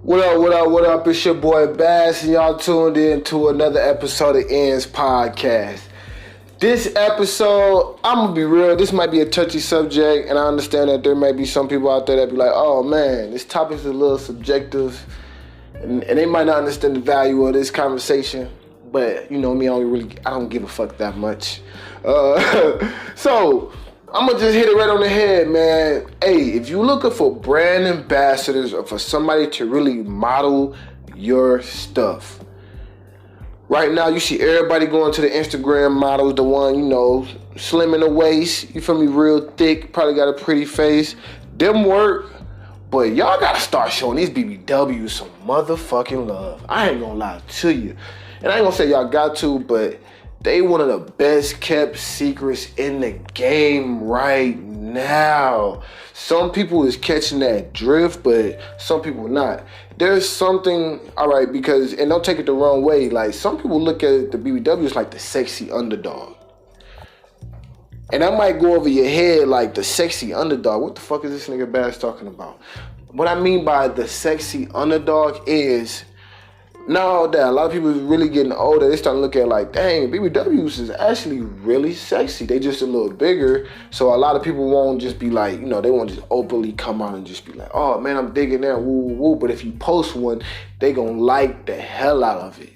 What up, what up, what up? It's your boy Bazz, and y'all tuned in to another episode of Ends Podcast. This episode, I'm gonna be real, this might be a touchy subject, and I understand that there may be some people out there that be like, oh man, this topic is a little subjective, and they might not understand the value of this conversation, but you know me, I don't give a fuck that much. So, I'm gonna just hit it right on the head, man. Hey, if you're looking for brand ambassadors or for somebody to really model your stuff, right now you see everybody going to the Instagram models, the one, you know, slim in the waist, you feel me, real thick, probably got a pretty face. Them work, but y'all gotta start showing these BBWs some motherfucking love. I ain't gonna lie to you. And I ain't gonna say y'all got to, but they one of the best kept secrets in the game right now. Some people is catching that drift, but some people not. There's something, all right, because, and don't take it the wrong way, like some people look at the BBWs like the sexy underdog. And that might go over your head like the sexy underdog. What the fuck is this nigga Bazz talking about? What I mean by the sexy underdog is, now that a lot of people is really getting older, they start looking at like, dang, BBWs is actually really sexy. They just a little bigger. So a lot of people won't just be like, you know, they won't just openly come out and just be like, oh man, I'm digging that, woo, woo, woo. But if you post one, they gonna like the hell out of it.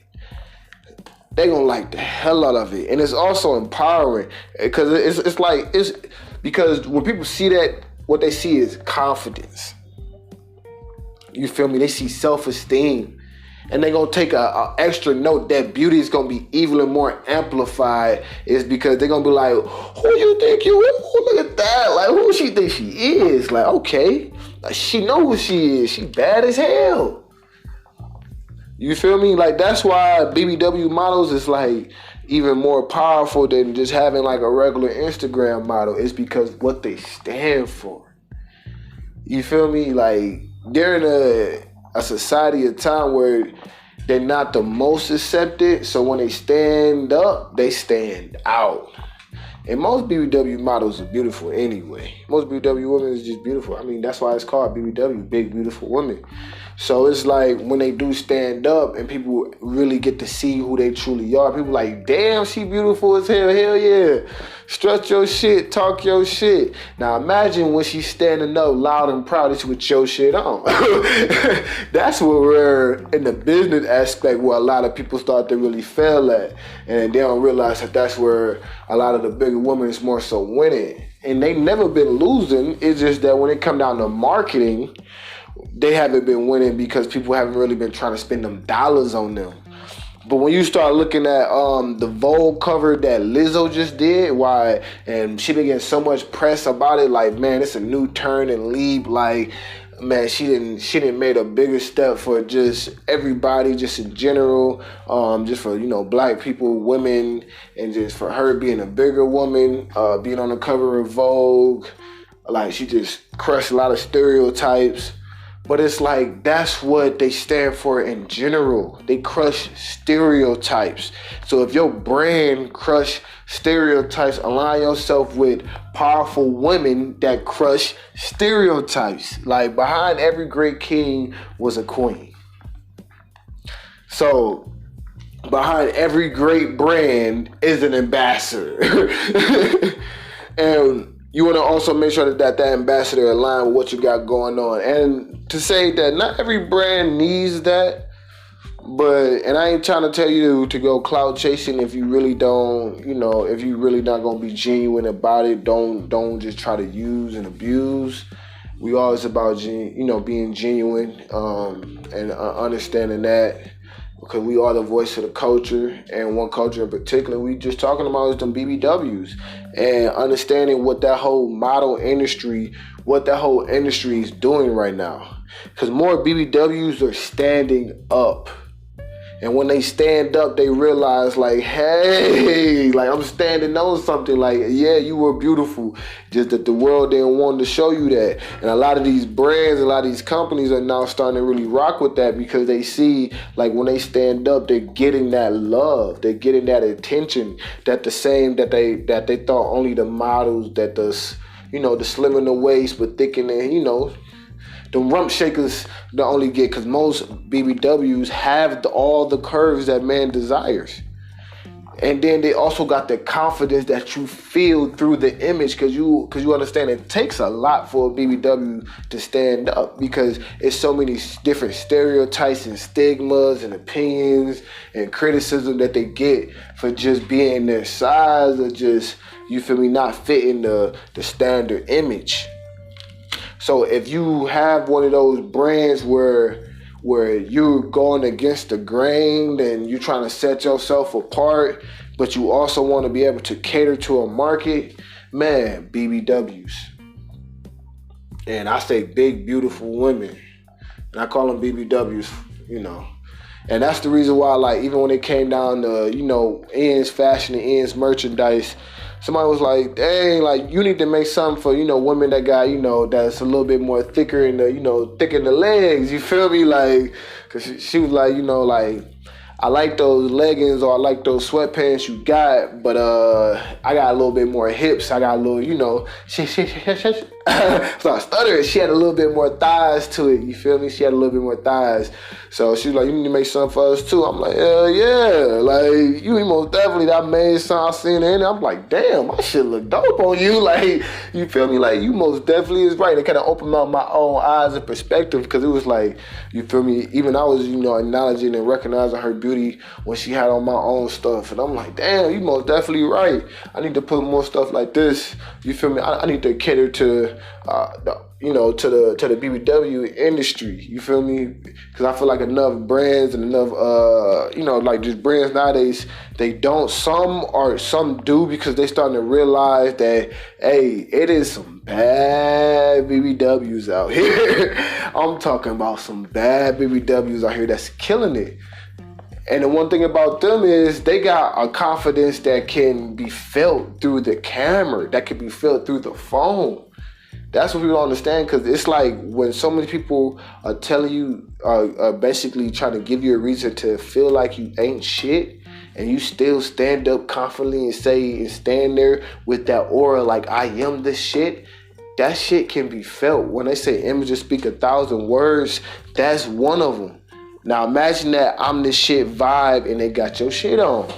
They gonna like the hell out of it. And it's also empowering because it's because when people see that, what they see is confidence. You feel me? They see self-esteem. And they're going to take a extra note that beauty is going to be even more amplified is because they're going to be like, who you think you is? Look at that. Like, who she think she is? Like, okay. Like, she know who she is. She bad as hell. You feel me? Like, that's why BBW models is like even more powerful than just having like a regular Instagram model. It's because what they stand for. You feel me? Like, they're in a society, a time where they're not the most accepted, so when they stand up, they stand out. And most BBW models are beautiful anyway. Most BBW women is just beautiful. I mean, that's why it's called BBW, Big Beautiful Women. So it's like when they do stand up and people really get to see who they truly are, people like, damn, she beautiful as hell, hell yeah. Strut your shit, talk your shit. Now imagine when she's standing up loud and proud with your shit on. That's where we're in the business aspect where a lot of people start to really fail at. And they don't realize that that's where a lot of the bigger women is more so winning. And they never been losing. It's just that when it come down to marketing, they haven't been winning because people haven't really been trying to spend them dollars on them. But when you start looking at the Vogue cover that Lizzo just did, and she been getting so much press about it, like, man, it's a new turn and leap. Like, man, she didn't made a bigger step for just everybody, just in general, just for, you know, black people, women, and just for her being a bigger woman, being on the cover of Vogue. Like, she just crushed a lot of stereotypes. But it's like, that's what they stand for in general. They crush stereotypes. So if your brand crush stereotypes, align yourself with powerful women that crush stereotypes. Like, behind every great king was a queen. So behind every great brand is an ambassador. And you want to also make sure that ambassador align with what you got going on. And to say that not every brand needs that, and I ain't trying to tell you to go clout chasing if you really don't, you know, if you really not going to be genuine about it, don't just try to use and abuse. We always about, being genuine and understanding that. Because we are the voice of the culture, and one culture in particular we just talking about is them BBWs, and understanding what that whole model industry, is doing right now. Because more BBWs are standing up. And when they stand up, they realize like, hey, like I'm standing on something. Like, yeah, you were beautiful. Just that the world didn't want to show you that. And a lot of these brands, a lot of these companies are now starting to really rock with that because they see like when they stand up, they're getting that love. They're getting that attention. That the same that they thought only the models that the slim in the waist but thick in the, the rump shakers don't only get, because most BBWs have all the curves that man desires. And then they also got the confidence that you feel through the image, because you understand it takes a lot for a BBW to stand up, because it's so many different stereotypes and stigmas and opinions and criticism that they get for just being their size, or just, you feel me, not fitting the standard image. So if you have one of those brands where you're going against the grain and you're trying to set yourself apart, but you also want to be able to cater to a market, man, BBWs. And I say big, beautiful women. And I call them BBWs, And that's the reason why, like, even when it came down to, ends fashion and ends merchandise, somebody was like, dang, like, you need to make something for, women that got, that's a little bit more thicker in the, thick in the legs, you feel me? Like, because she was like, like, I like those leggings or I like those sweatpants you got, but I got a little bit more hips. I got a little, she so I stuttered. She had a little bit more thighs to it, you feel me? She had a little bit more thighs. So she was like, you need to make something for us too. I'm like, hell yeah. Like, you most definitely, that made something. I seen it, and I'm like, damn, my shit look dope on you. Like, you feel me? Like, you most definitely is right. It kind of opened up my own eyes and perspective, because it was like, you feel me? Even I was, acknowledging and recognizing her beauty when she had on my own stuff. And I'm like, damn, you most definitely right. I need to put more stuff like this. You feel me? I need to cater to to the BBW industry, you feel me? Because I feel like enough brands and enough, like just brands nowadays, they don't. Some do, because they starting to realize that, hey, it is some bad BBWs out here. I'm talking about some bad BBWs out here that's killing it. And the one thing about them is they got a confidence that can be felt through the camera, that can be felt through the phone. That's what people don't understand, because it's like when so many people are telling you, basically trying to give you a reason to feel like you ain't shit, and you still stand up confidently and stand there with that aura like, I am this shit. That shit can be felt. When they say images speak 1,000 words, that's one of them. Now imagine that I'm this shit vibe and they got your shit on.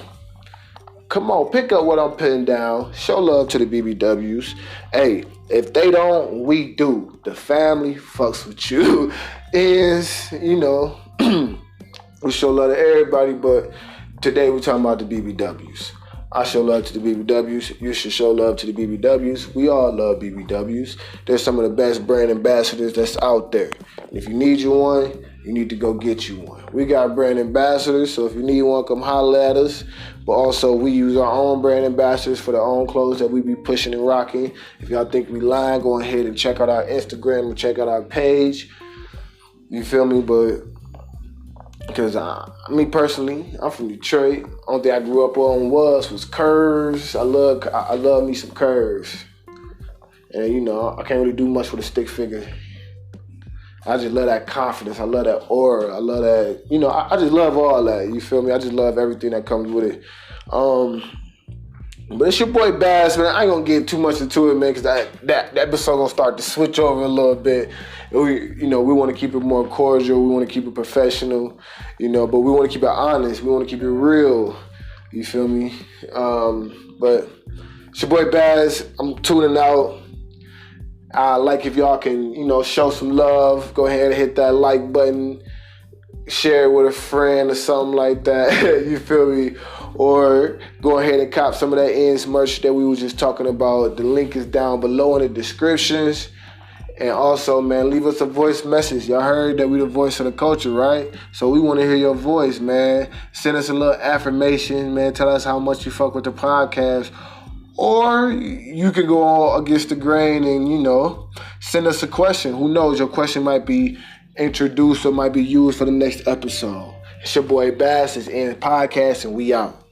Come on, pick up what I'm putting down. Show love to the BBWs. Hey, if they don't, we do. The family fucks with you. We show love to everybody, but today we're talking about the BBWs. I show love to the BBWs. You should show love to the BBWs. We all love BBWs. They're some of the best brand ambassadors that's out there. If you need you one, you need to go get you one. We got brand ambassadors, so if you need one, come holler at us. But also, we use our own brand ambassadors for the own clothes that we be pushing and rocking. If y'all think we lying, go ahead and check out our Instagram and check out our page. You feel me? But because me personally, I'm from Detroit. Only thing I grew up on was curves. I love me some curves. And I can't really do much with a stick figure. I just love that confidence. I love that aura. I love that, I just love all that. You feel me? I just love everything that comes with it. But it's your boy Bazz, man. I ain't gonna get too much into it, man, because that episode gonna start to switch over a little bit. We want to keep it more cordial. We want to keep it professional, but we want to keep it honest. We want to keep it real. You feel me? But it's your boy Bazz. I'm tuning out. Like if y'all can, show some love, go ahead and hit that like button, share it with a friend or something like that, you feel me? Or go ahead and cop some of that ends merch that we were just talking about. The link is down below in the descriptions. And also, man, leave us a voice message. Y'all heard that we the voice of the culture, right? So we want to hear your voice, man. Send us a little affirmation, man. Tell us how much you fuck with the podcast. Or you can go all against the grain and, send us a question. Who knows? Your question might be introduced or might be used for the next episode. It's your boy Bazz. It's in podcast, and we out.